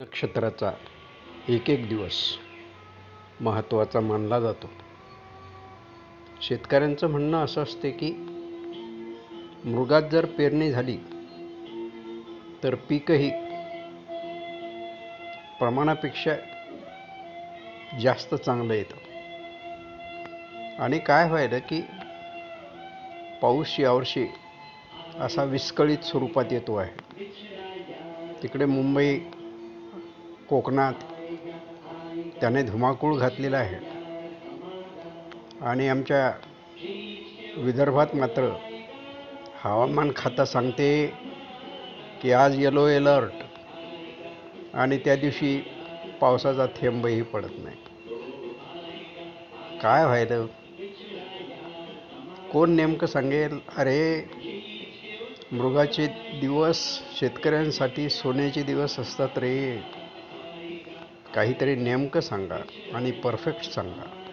नक्षत्राचा एक एक दिवस महत्त्वाचा मानला जातो. शेतकऱ्यांचं म्हणणं असं असते की मृगात जर पेरणी झाली तर पीकही प्रमाणापेक्षा जास्त चांगलं येतं. आणि काय व्हायलं की पाऊस यावर्षी असा विस्कळीत स्वरूपात येतो आहे. तिकडे मुंबई, कोकणात त्याने धुमाकूळ घातलेला आहे आणि आमच्या विदर्भात मात्र हवामान खातं सांगते की आज येलो अलर्ट आणि त्या दिवशी पावसाचा थेंबही पडत नाही. काय व्हायलं? कोण नेमकं सांगेल? अरे, मृगाचे दिवस शेतकऱ्यांसाठी सोन्याचे दिवस असतात रे. काहीतरी नेमकं सांगा आणि परफेक्ट सांगा.